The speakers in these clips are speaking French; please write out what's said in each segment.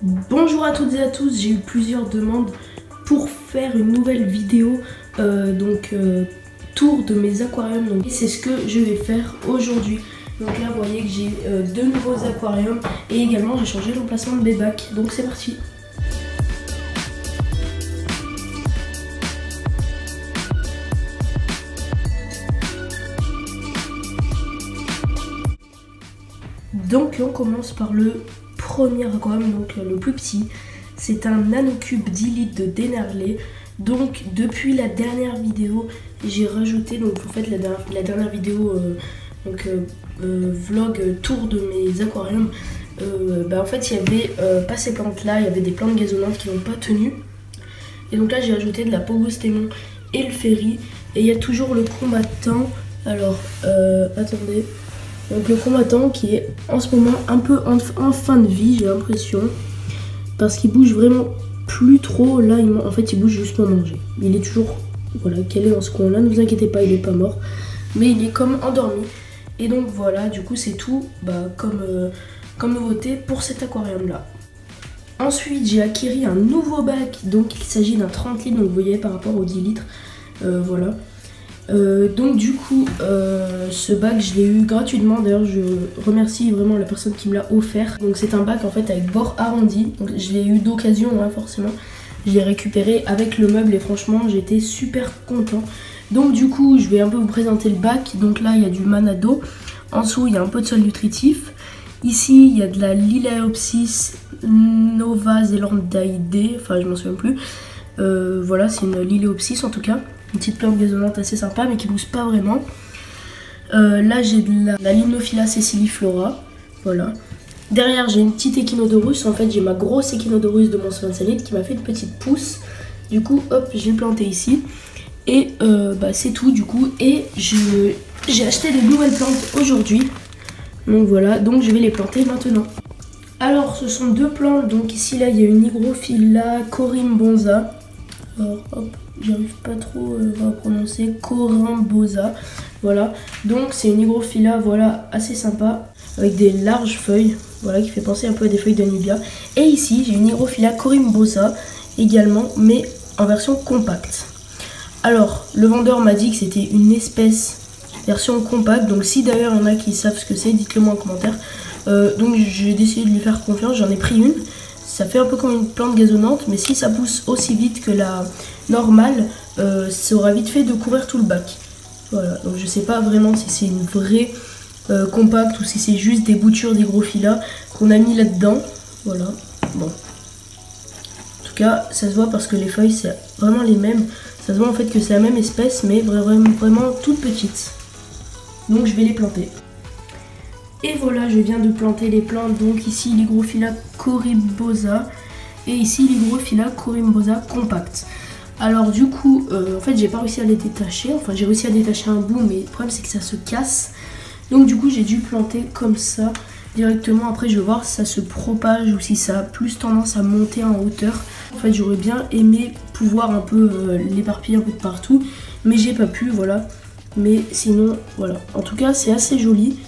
Bonjour à toutes et à tous, j'ai eu plusieurs demandes pour faire une nouvelle vidéo tour de mes aquariums, donc c'est ce que je vais faire aujourd'hui. Donc là vous voyez que j'ai deux nouveaux aquariums et également j'ai changé l'emplacement de mes bacs, donc c'est parti. Donc on commence par le premier aquarium, donc le plus petit. C'est un nanocube 10 litres de Dennerley. Donc depuis la dernière vidéo, j'ai rajouté, donc vous faites la dernière vidéo vlog tour de mes aquariums. En fait il y avait pas ces plantes là, il y avait des plantes gazonnantes qui n'ont pas tenu. Et donc là j'ai rajouté de la Pogostemon et le Ferry. Et il y a toujours le combattant. Alors attendez. Donc le combattant qui est en ce moment un peu en fin de vie, j'ai l'impression. Parce qu'il bouge vraiment plus trop. Là, en fait, il bouge juste pour manger. Il est toujours calé dans ce coin-là. Ne vous inquiétez pas, il n'est pas mort. Mais il est comme endormi. Et donc voilà, du coup, c'est tout comme nouveauté pour cet aquarium-là. Ensuite, j'ai acquis un nouveau bac. Donc il s'agit d'un 30 litres. Donc vous voyez par rapport aux 10 litres. Voilà. Donc du coup ce bac je l'ai eu gratuitement, d'ailleurs je remercie vraiment la personne qui me l'a offert. Donc c'est un bac en fait avec bord arrondi, donc je l'ai eu d'occasion forcément. Je l'ai récupéré avec le meuble et franchement j'étais super content. Donc du coup je vais un peu vous présenter le bac. Donc là il y a du Manado, en dessous il y a un peu de sol nutritif. Ici il y a de la Liliaopsis novazelandae, enfin je m'en souviens plus. Voilà, c'est une Liliaopsis en tout cas. Une petite plante gazonnante assez sympa mais qui pousse pas vraiment. Là j'ai de la Limnophila sessiliflora. Voilà. Derrière j'ai une petite Echinodorus. En fait j'ai ma grosse Echinodorus de mon 25 litres qui m'a fait une petite pousse. Du coup hop j'ai planté ici. Et c'est tout du coup. Et j'ai acheté des nouvelles plantes aujourd'hui. Donc voilà, donc je vais les planter maintenant. Alors ce sont deux plantes. Donc ici là il y a une Hygrophila corymbonza. Alors hop, j'arrive pas trop à prononcer, Corymbosa. Voilà, donc c'est une Hygrophila assez sympa avec des larges feuilles, qui fait penser un peu à des feuilles d'Anubia. Et ici j'ai une Hygrophila Corymbosa également, mais en version compacte. Alors le vendeur m'a dit que c'était une espèce version compacte, donc si d'ailleurs il y en a qui savent ce que c'est, dites-le moi en commentaire. Donc j'ai décidé de lui faire confiance, j'en ai pris une. Ça fait un peu comme une plante gazonnante, mais si ça pousse aussi vite que la normale, ça aura vite fait de couvrir tout le bac. Voilà, donc je sais pas vraiment si c'est une vraie compacte ou si c'est juste des boutures d'Hygrophila qu'on a mis là-dedans. Voilà, bon. En tout cas, ça se voit parce que les feuilles, c'est vraiment les mêmes. Ça se voit en fait que c'est la même espèce, mais vraiment toute petite. Donc je vais les planter. Et voilà, je viens de planter les plantes. Donc ici l'Hygrophila corymbosa et ici l'Hygrophila corymbosa compacte. Alors du coup, en fait j'ai pas réussi à les détacher. Enfin j'ai réussi à détacher un bout, mais le problème c'est que ça se casse. Donc du coup j'ai dû planter comme ça directement. Après je vais voir si ça se propage ou si ça a plus tendance à monter en hauteur. En fait j'aurais bien aimé pouvoir un peu l'éparpiller un peu de partout, mais j'ai pas pu, voilà. Mais sinon voilà, en tout cas c'est assez joli.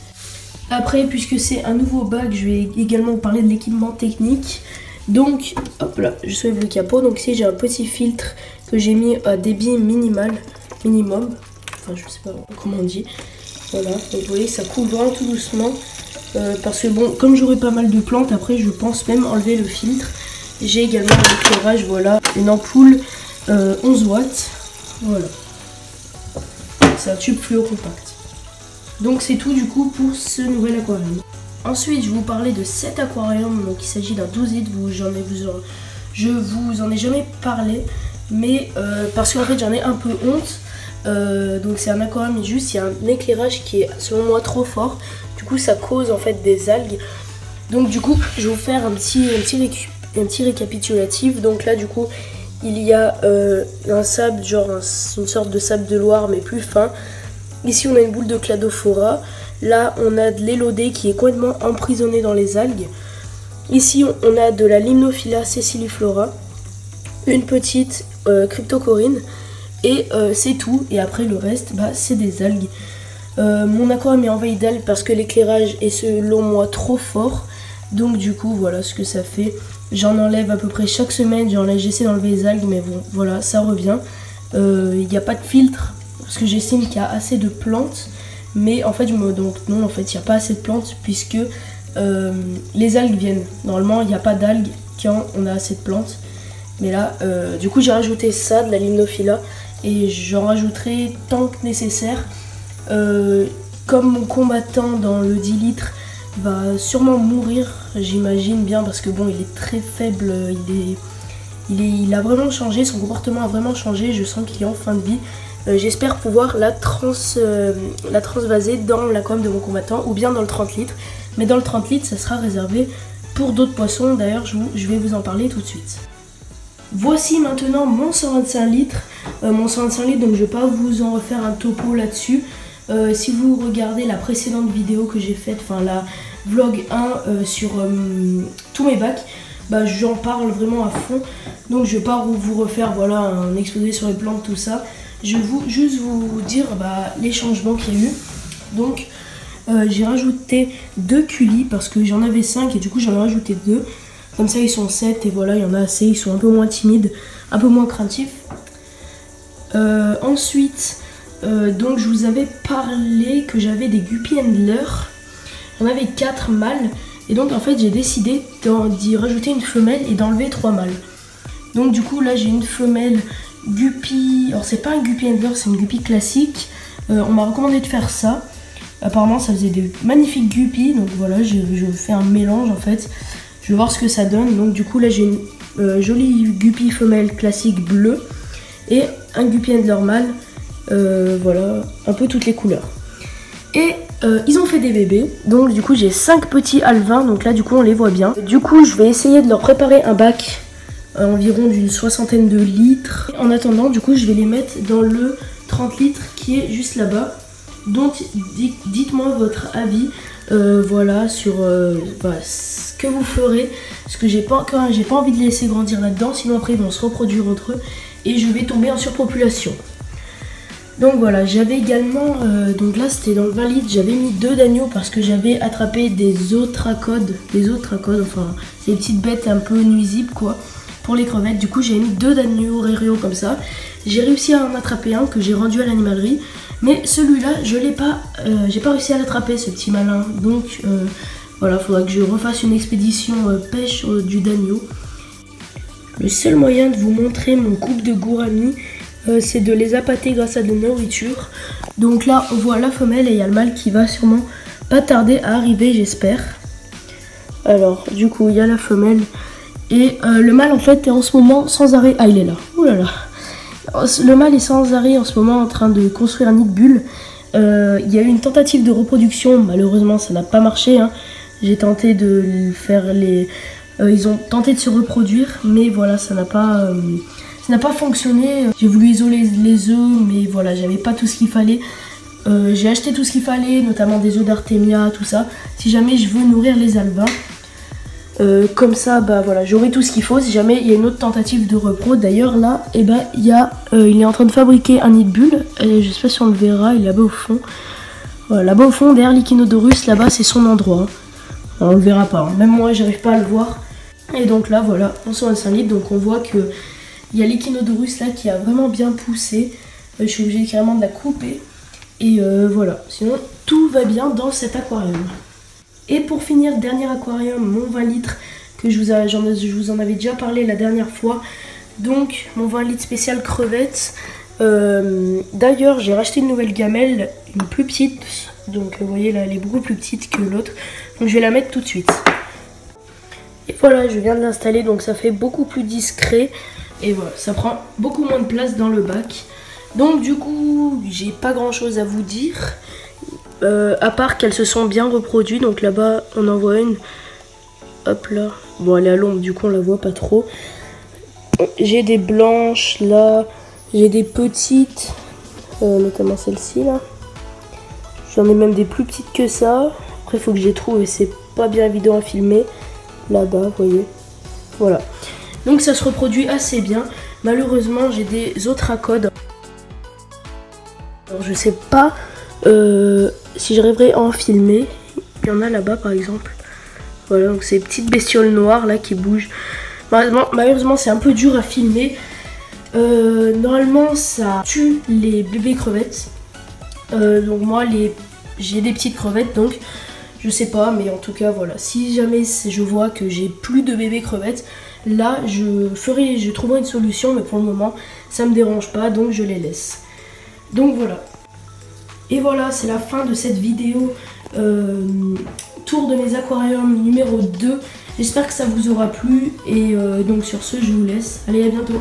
Après, puisque c'est un nouveau bac, je vais également vous parler de l'équipement technique. Donc, hop là, je soulève le capot. Donc ici, j'ai un petit filtre que j'ai mis à débit minimum. Enfin, je sais pas comment on dit. Voilà, donc vous voyez, ça coule vraiment tout doucement. Parce que bon, comme j'aurai pas mal de plantes, après, je pense même enlever le filtre. J'ai également un éclairage, voilà, une ampoule 11 watts. Voilà. C'est un tube fluo compact. Donc c'est tout du coup pour ce nouvel aquarium. Ensuite je vais vous parler de cet aquarium. Donc il s'agit d'un 12 litres. Je vous en ai jamais parlé, mais parce qu'en fait j'en ai un peu honte. Donc c'est un aquarium, mais juste il y a un éclairage qui est selon moi trop fort. Du coup ça cause en fait des algues. Donc du coup je vais vous faire un petit récapitulatif. Donc là du coup il y a un sable, une sorte de sable de Loire mais plus fin. Ici on a une boule de Cladophora. Là on a de l'élodée qui est complètement emprisonnée dans les algues. Ici on a de la Limnophila sessiliflora, une petite cryptocorine. Et c'est tout. Et après le reste c'est des algues. Mon aquarium est envahi d'algues parce que l'éclairage est selon moi trop fort. Donc du coup voilà ce que ça fait. J'en enlève à peu près chaque semaine, j'essaie d'enlever les algues, mais bon voilà, ça revient. Il n'y a pas de filtre parce que j'estime qu'il y a assez de plantes, mais en fait donc non, en fait il n'y a pas assez de plantes puisque les algues viennent. Normalement il n'y a pas d'algues quand on a assez de plantes, mais là du coup j'ai rajouté ça, de la limnophila, et j'en rajouterai tant que nécessaire. Comme mon combattant dans le 10 litres va sûrement mourir, j'imagine bien, parce que bon il est très faible, il a vraiment changé, son comportement a vraiment changé, je sens qu'il est en fin de vie. J'espère pouvoir la transvaser dans l'aquarium de mon combattant ou bien dans le 30 litres. Mais dans le 30 litres, ça sera réservé pour d'autres poissons. D'ailleurs, je vais vous en parler tout de suite. Voici maintenant mon 125 litres. Mon 125 litres, donc je ne vais pas vous en refaire un topo là-dessus. Si vous regardez la précédente vidéo que j'ai faite, enfin la vlog 1 sur tous mes bacs, bah, j'en parle vraiment à fond. Donc je ne vais pas vous refaire voilà, un exposé sur les plantes, tout ça. Je vais juste vous dire les changements qu'il y a eu. Donc j'ai rajouté 2 culis parce que j'en avais 5 et du coup j'en ai rajouté 2. Comme ça ils sont 7 et voilà, il y en a assez, ils sont un peu moins timides, un peu moins craintifs. Ensuite, donc je vous avais parlé que j'avais des guppy handlers. J'en avais 4 mâles et donc en fait j'ai décidé d'y rajouter une femelle et d'enlever 3 mâles. Donc du coup là j'ai une femelle guppy, alors c'est pas un guppy handler, c'est une guppy classique. On m'a recommandé de faire ça. Apparemment ça faisait des magnifiques guppies, donc voilà, je fais un mélange en fait. Je vais voir ce que ça donne. Donc du coup là j'ai une jolie guppy femelle classique bleue et un guppy handler mâle. Voilà, un peu toutes les couleurs. Et ils ont fait des bébés, donc du coup j'ai 5 petits alevins, donc là du coup on les voit bien. Du coup je vais essayer de leur préparer un bac environ d'une 60aine de litres. En attendant, du coup je vais les mettre dans le 30 litres qui est juste là-bas. Donc dites-moi votre avis voilà, sur ce que vous ferez, parce que j'ai pas envie de les laisser grandir là-dedans, sinon après ils vont se reproduire entre eux et je vais tomber en surpopulation. Donc voilà, j'avais également, donc là c'était dans le 20 litres, j'avais mis 2 d'agneaux parce que j'avais attrapé des otracodes, enfin c'est des petites bêtes un peu nuisibles quoi, pour les crevettes. Du coup j'ai mis 2 d'agneaux rério comme ça. J'ai réussi à en attraper un que j'ai rendu à l'animalerie, mais celui-là j'ai pas réussi à l'attraper, ce petit malin. Donc voilà, faudra que je refasse une expédition pêche du d'agneau. Le seul moyen de vous montrer mon couple de gouramis, c'est de les appâter grâce à de la nourriture. Donc là on voit la femelle et il y a le mâle qui va sûrement pas tarder à arriver, j'espère. Alors du coup il y a la femelle et le mâle en fait est en ce moment sans arrêt. Ah il est là, oh là là. Le mâle est sans arrêt en ce moment en train de construire un nid de bulle. Il y a eu une tentative de reproduction, malheureusement ça n'a pas marché hein. J'ai tenté de faire ils ont tenté de se reproduire, mais voilà ça n'a pas fonctionné. J'ai voulu isoler les œufs, mais voilà, j'avais pas tout ce qu'il fallait. J'ai acheté tout ce qu'il fallait, notamment des œufs d'Artemia, tout ça. Si jamais je veux nourrir les alevins, comme ça, voilà, j'aurai tout ce qu'il faut. Si jamais il y a une autre tentative de repro, d'ailleurs là, il est en train de fabriquer un nid de bulle. Et je sais pas si on le verra, il est là-bas au fond. Voilà, là-bas au fond, derrière l'Echinodorus, là-bas c'est son endroit. Alors, on le verra pas, hein. Même moi, j'arrive pas à le voir. Et donc là, voilà, on sort 5 litres, donc on voit que il y a l'Echinodorus là qui a vraiment bien poussé. Je suis obligée carrément de la couper. Et voilà, sinon tout va bien dans cet aquarium. Et pour finir, dernier aquarium, mon 20 litres, que je vous en avais déjà parlé la dernière fois. Donc mon 20 litres spécial crevettes. D'ailleurs j'ai racheté une nouvelle gamelle, une plus petite. Donc vous voyez là elle est beaucoup plus petite que l'autre. Donc je vais la mettre tout de suite. Et voilà, je viens de l'installer, donc ça fait beaucoup plus discret. Et voilà, ça prend beaucoup moins de place dans le bac. Donc du coup, j'ai pas grand chose à vous dire. À part qu'elles se sont bien reproduites. Donc là-bas, on en voit une. Hop là. Bon, elle est à l'ombre, du coup, on la voit pas trop. J'ai des blanches là. J'ai des petites. Notamment celle-ci là. J'en ai même des plus petites que ça. Après, il faut que je les trouve et c'est pas bien évident à filmer. Là-bas, vous voyez. Voilà. Donc ça se reproduit assez bien. Malheureusement j'ai des otracodes. Alors je sais pas si j'arriverai à en filmer. Il y en a là-bas par exemple. Voilà, donc ces petites bestioles noires là qui bougent. Malheureusement c'est un peu dur à filmer. Normalement ça tue les bébés crevettes. Donc moi j'ai des petites crevettes, donc je sais pas, mais en tout cas voilà, si jamais je vois que j'ai plus de bébés crevettes, là je trouverai une solution, mais pour le moment ça me dérange pas, donc je les laisse. Donc voilà. Et voilà, c'est la fin de cette vidéo tour de mes aquariums numéro 2. J'espère que ça vous aura plu et donc sur ce je vous laisse. Allez, à bientôt.